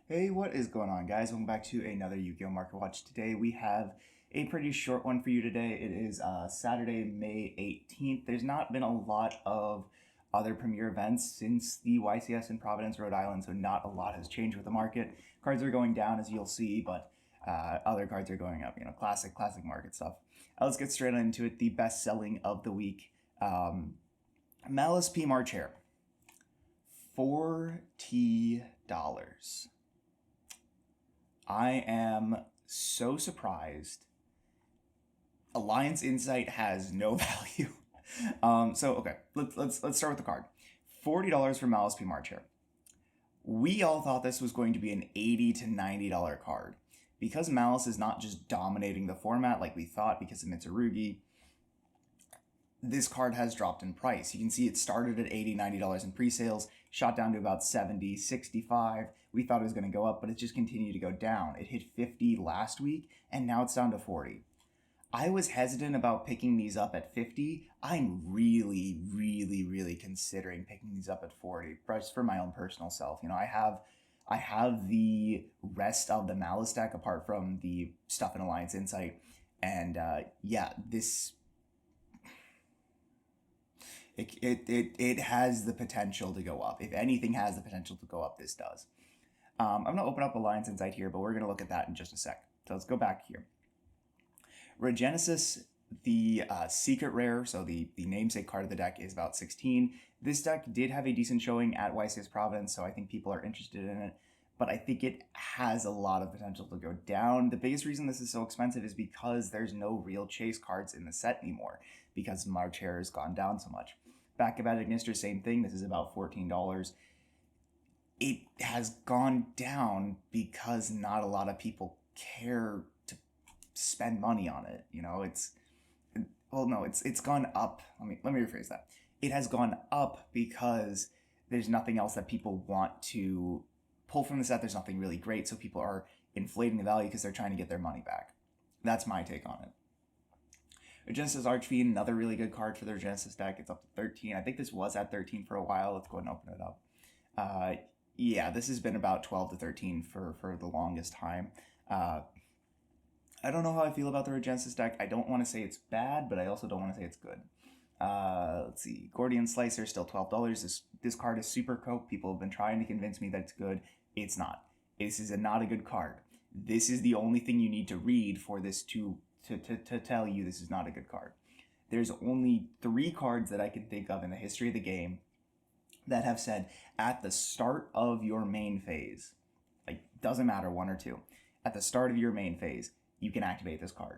Hey, what is going on, guys? Welcome back to another Yu-Gi-Oh! Market Watch. Today we have a pretty short one for you today. It is Saturday, May 18th. There's not been a lot of other premier events since the YCS in Providence, Rhode Island, so not a lot has changed with the market. Cards are going down, as you'll see, but other cards are going up. Classic market stuff. Let's get straight into it. The best selling of the week, Malice PMR chair, $40. I am so surprised. Alliance Insight has no value. Okay, let's start with the card. $40 for Malice P. Marcher. We all thought this was going to be an $80 to $90 card. Because Malice is not just dominating the format like we thought because of Mitsurugi, this card has dropped in price. You can see it started at $80, $90 in pre-sales, shot down to about $70, $65. We thought it was going to go up, but it just continued to go down. It hit $50 last week, and now it's down to $40. I was hesitant about picking these up at $50. I'm really considering picking these up at $40, just for my own personal self. I have the rest of the Malice deck apart from the stuff in Alliance Insight, and this it has the potential to go up. If anything has the potential to go up, this does. I'm going to open up Alliance Insight here, but we're going to look at that in just a sec. So let's go back here. Regenesis, the secret rare, so the namesake card of the deck, is about 16. This deck did have a decent showing at YCS Providence, so I think people are interested in it, but I think it has a lot of potential to go down. The biggest reason this is so expensive is because there's no real chase cards in the set anymore, because Marcher has gone down so much. Back-About Ignister, same thing. This is about $14. It has gone down because not a lot of people care to spend money on it. It's gone up. Let me rephrase that. It has gone up because there's nothing else that people want to pull from the set. There's nothing really great, so people are inflating the value because they're trying to get their money back. That's my take on it. Regenesis Archfiend, another really good card for their Genesis deck. It's up to 13. I think this was at 13 for a while. Let's go ahead and open it up. This has been about 12 to 13 for the longest time. I don't know how I feel about the Regenesis deck. I don't want to say it's bad, but I also don't want to say it's good. Let's see. Gordian Slicer, still $12. This card is super coke. People have been trying to convince me that it's good. It's not. This is not a good card. This is the only thing you need to read for this to tell you this is not a good card. There's only 3 cards that I can think of in the history of the game that have said at the start of your main phase, like doesn't matter 1 or 2, at the start of your main phase, you can activate this card.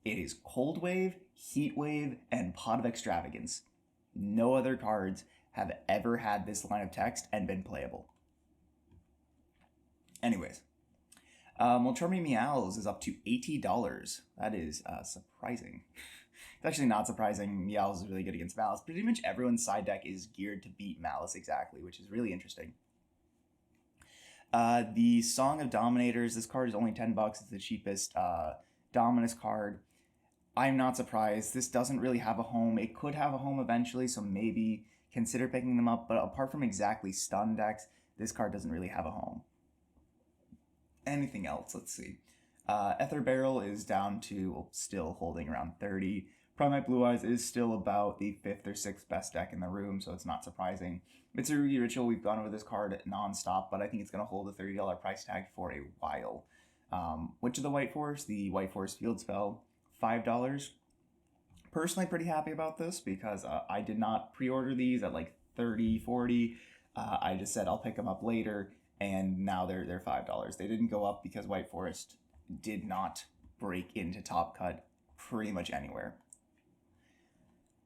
It is Cold Wave, Heat Wave, and Pot of Extravagance. No other cards have ever had this line of text and been playable. Anyways. Charming Meows is up to $80. That is surprising. It's actually not surprising. Meows is really good against Malice. Pretty much everyone's side deck is geared to beat Malice exactly, which is really interesting. The Song of Dominators, this card is only $10. It's the cheapest Dominus card. I'm not surprised. This doesn't really have a home. It could have a home eventually, so maybe consider picking them up. But apart from exactly stun decks, this card doesn't really have a home. Anything else? Let's see. Ether Barrel is down to still holding around 30. Primite Blue Eyes is still about the 5th or 6th best deck in the room, so it's not surprising. Mitsurugi Ritual, we've gone over this card non-stop, but I think it's going to hold a $30 price tag for a while. Witch of the White Forest, the White Forest Field Spell, $5. Personally pretty happy about this because I did not pre-order these at like 30, 40. I just said I'll pick them up later, and now they're $5. They didn't go up because White Forest did not break into top cut pretty much anywhere.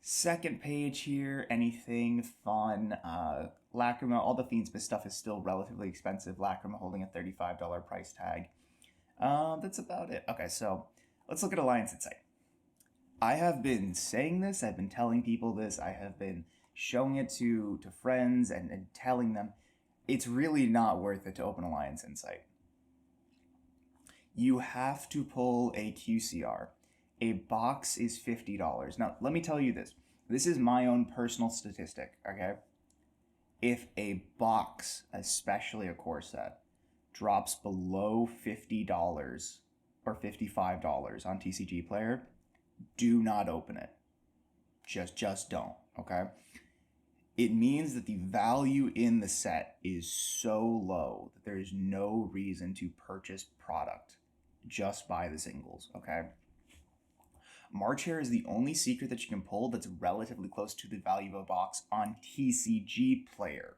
Second page here, anything fun. Lacrima, all the Fiend's stuff is still relatively expensive. Lacrima holding a $35 price tag. That's about it. Okay, so let's look at Alliance Insight. I have been saying this, I've been telling people this, I have been showing it to friends and telling them it's really not worth it to open Alliance Insight. You have to pull a QCR. A box is $50. Now, let me tell you this. This is my own personal statistic, okay? If a box, especially a core set, drops below $50 or $55 on TCG Player, do not open it. Just don't, okay? It means that the value in the set is so low that there is no reason to purchase product. Just buy the singles, okay? March Hare is the only secret that you can pull that's relatively close to the value of a box on TCG Player.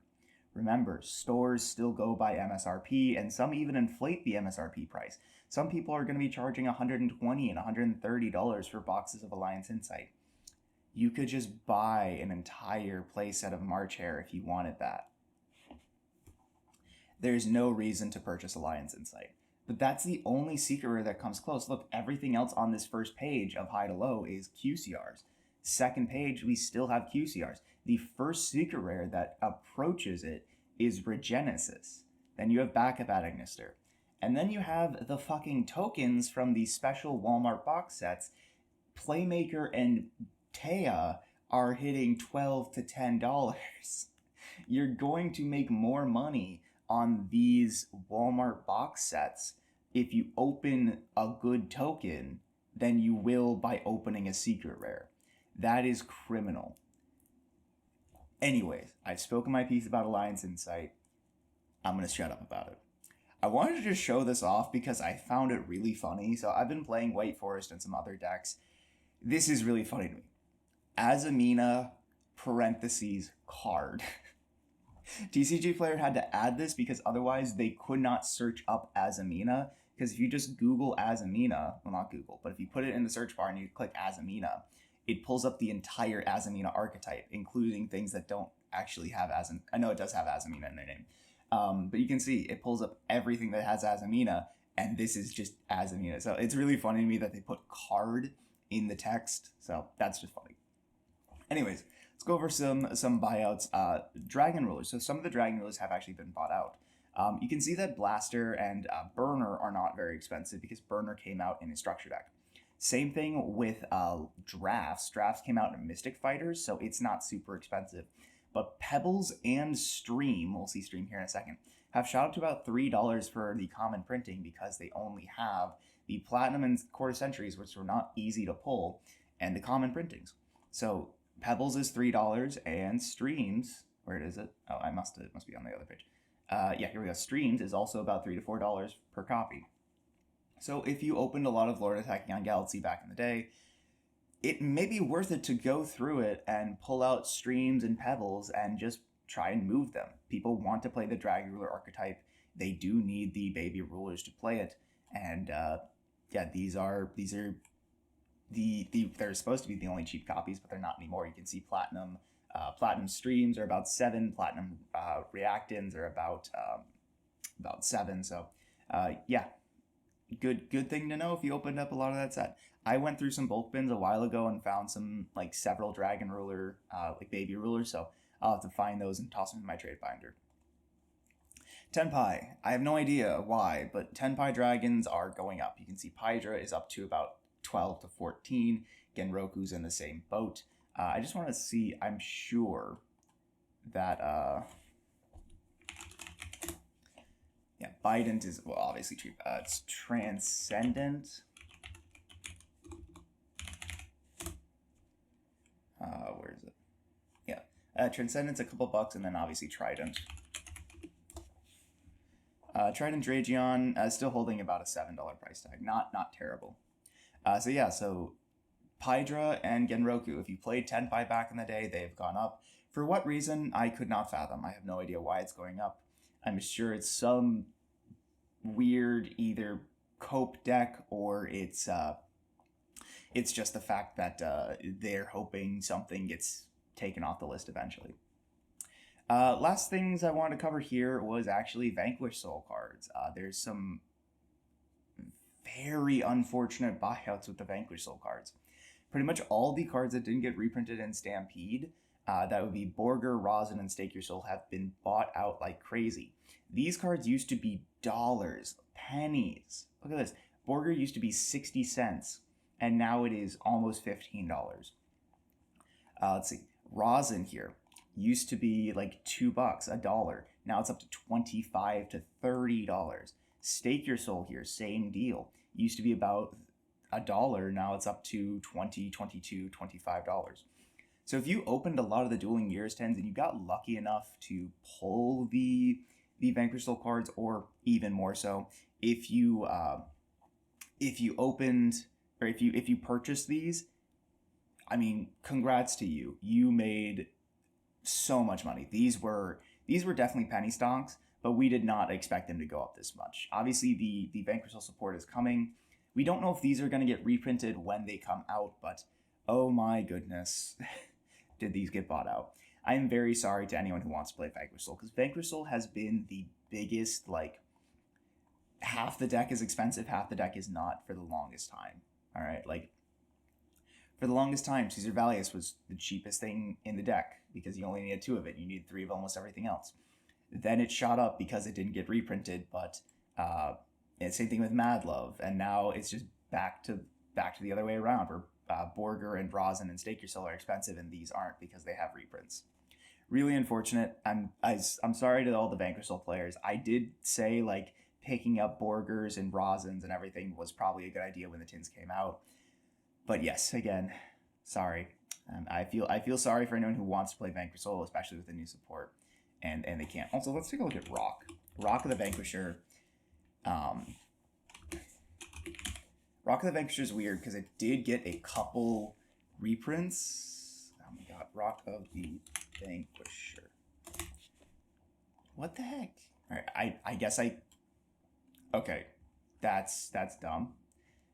Remember, stores still go by MSRP, and some even inflate the MSRP price. Some people are going to be charging $120 and $130 for boxes of Alliance Insight. You could just buy an entire playset of March Hare if you wanted that. There's no reason to purchase Alliance Insight. But that's the only secret rare that comes close. Look, everything else on this first page of High to Low is QCRs. Second page, we still have QCRs. The first secret rare that approaches it is Regenesis. Then you have Backup Adagnister. And then you have the fucking tokens from the special Walmart box sets. Playmaker and Taya are hitting $12 to $10. You're going to make more money on these Walmart box sets if you open a good token than you will by opening a secret rare. That is criminal. Anyways, I've spoken my piece about Alliance Insight. I'm going to shut up about it. I wanted to just show this off because I found it really funny. So I've been playing White Forest and some other decks. This is really funny to me. Azamina, parentheses, card. TCG Player had to add this because otherwise they could not search up Azamina. Because if you just Google Azamina, well, not Google, but if you put it in the search bar and you click Azamina, it pulls up the entire Azamina archetype, including things that don't actually have Azamina. I know it does have Azamina in their name. But you can see it pulls up everything that has Azamina, and this is just Azamina. So it's really funny to me that they put card in the text. So that's just funny. Anyways, let's go over some buyouts. Dragon Rulers. So some of the Dragon Rulers have actually been bought out. You can see that Blaster and Burner are not very expensive because Burner came out in a structure deck. Same thing with Drafts. Drafts came out in Mystic Fighters, so it's not super expensive. But Pebbles and Stream, we'll see Stream here in a second, have shot up to about $3 for the common printing because they only have the Platinum and Quarter Centuries, which were not easy to pull, and the common printings. So Pebbles is $3 and Streams, where is it? Oh, it must be on the other page. Yeah, here we go. Streams is also about $3 to $4 per copy. So if you opened a lot of Lord Attacking on Galaxy back in the day, it may be worth it to go through it and pull out Streams and Pebbles and just try and move them. People want to play the Dragon Ruler archetype. They do need the baby rulers to play it. And yeah, they're supposed to be the only cheap copies, but they're not anymore. You can see Platinum Streams are about 7. Platinum Reactins are about 7. So yeah, good thing to know if you opened up a lot of that set. I went through some bulk bins a while ago and found some several Dragon Ruler baby rulers, so I'll have to find those and toss them in my trade binder. Tenpi, I have no idea why, but Tenpi dragons are going up. You can see Pydra is up to about 12 to 14. Genroku's in the same boat. I just want to see, I'm sure that yeah, Bident is, well, obviously cheap. It's Transcendent. Where is it? Yeah, Transcendent's a couple bucks, and then obviously Trident. Trident Dragion still holding about a $7 price tag. Not terrible. So yeah, so Pydra and Genroku, if you played Tenpi back in the day, they've gone up. For what reason, I could not fathom. I have no idea why it's going up. I'm sure it's some weird either cope deck or it's just the fact that they're hoping something gets taken off the list eventually. Last things I wanted to cover here was actually Vanquish Soul cards. There's some very unfortunate buyouts with the Vanquish Soul cards. Pretty much all the cards that didn't get reprinted in Stampede, that would be Borger, Rosin, and Stake Your Soul, have been bought out like crazy. These cards used to be dollars, pennies. Look at this. Borger used to be 60 cents, and now it is almost $15. Let's see. Rosin here used to be like $2, $1. Now it's up to $25 to $30. Stake Your Soul here, same deal. Used to be about $1, now it's up to $20, $22, $25. So if you opened a lot of the Dueling Mirrors 10s and you got lucky enough to pull the Vanquish Soul cards, or even more so, if you opened, or if you purchased these, I mean, congrats to you. You made so much money. These were definitely penny stocks, but we did not expect them to go up this much. Obviously, the Vanquish Soul support is coming. We don't know if these are going to get reprinted when they come out, but oh my goodness, did these get bought out. I am very sorry to anyone who wants to play Vanquish Soul, because Vanquish Soul has been the biggest, like, half the deck is expensive, half the deck is not for the longest time. All right, like, for the longest time, Caesar Valius was the cheapest thing in the deck because you only needed 2 of it. You needed 3 of almost everything else. Then it shot up because it didn't get reprinted, but same thing with Mad Love, and now it's just back to the other way around, where Borger and Brazen and Stake Your Soul are expensive, and these aren't because they have reprints. Really unfortunate. I'm sorry to all the Vanquish Soul players. I did say, like, picking up Borgers and Brozens and everything was probably a good idea when the tins came out. But yes, again, sorry. I feel sorry for anyone who wants to play Vanquish Soul, especially with the new support, and they can't. Also, let's take a look at Rock. Rock of the Vanquisher. Rock of the Vanquisher is weird because it did get a couple reprints. Oh my god, Rock of the Vanquisher. What the heck? All right, I guess okay, that's dumb.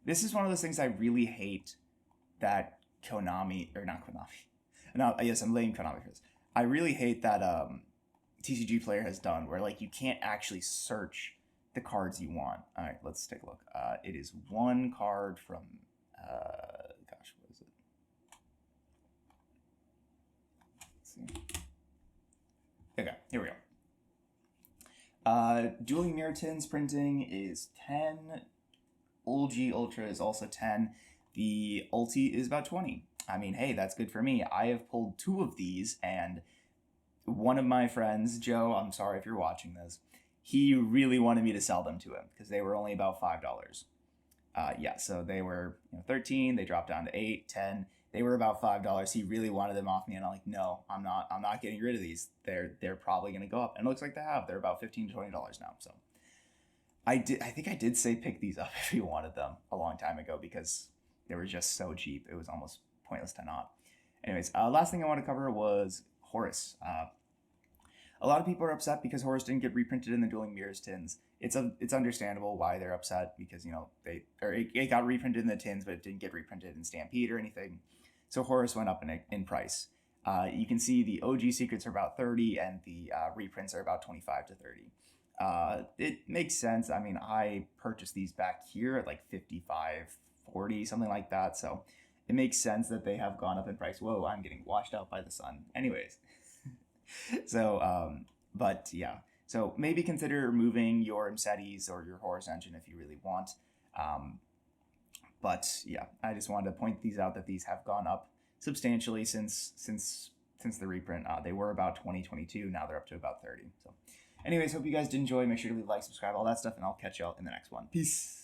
This is one of those things I really hate that Konami, or not Konami. No, yes, I'm laying Konami for this. I really hate that TCG Player has done, where, like, you can't actually search the cards you want. All right, let's take a look. It is one card from, gosh, what is it? Let's see. Okay, here we go. Dueling Mirror Tins printing is 10. OG Ultra is also 10. The Ulti is about 20. I mean, hey, that's good for me. I have pulled 2 of these, and one of my friends, Joe, I'm sorry if you're watching this, he really wanted me to sell them to him because they were only about $5. Yeah, so they were 13, they dropped down to 8, 10. They were about $5. He really wanted them off me, and I'm like, no, I'm not getting rid of these. They're probably gonna go up. And it looks like they have. They're about $15 to $20 now. So I think I did say pick these up if you wanted them a long time ago, because they were just so cheap. It was almost pointless to not. Anyways, last thing I want to cover was Horus. A lot of people are upset because Horus didn't get reprinted in the Dueling Mirrors tins. It's understandable why they're upset, because it got reprinted in the tins, but it didn't get reprinted in Stampede or anything. So Horus went up in price. You can see the OG secrets are about 30, and the reprints are about 25 to 30. It makes sense. I mean, I purchased these back here at like 55, 40, something like that. So it makes sense that they have gone up in price. Whoa, I'm getting washed out by the sun. Anyways. So, but yeah. So maybe consider moving your Mcetis or your Horus engine if you really want. But yeah, I just wanted to point these out, that these have gone up substantially since the reprint. They were about 20, 22. Now they're up to about 30. So anyways, hope you guys did enjoy. Make sure to leave a like, subscribe, all that stuff, and I'll catch y'all in the next one. Peace.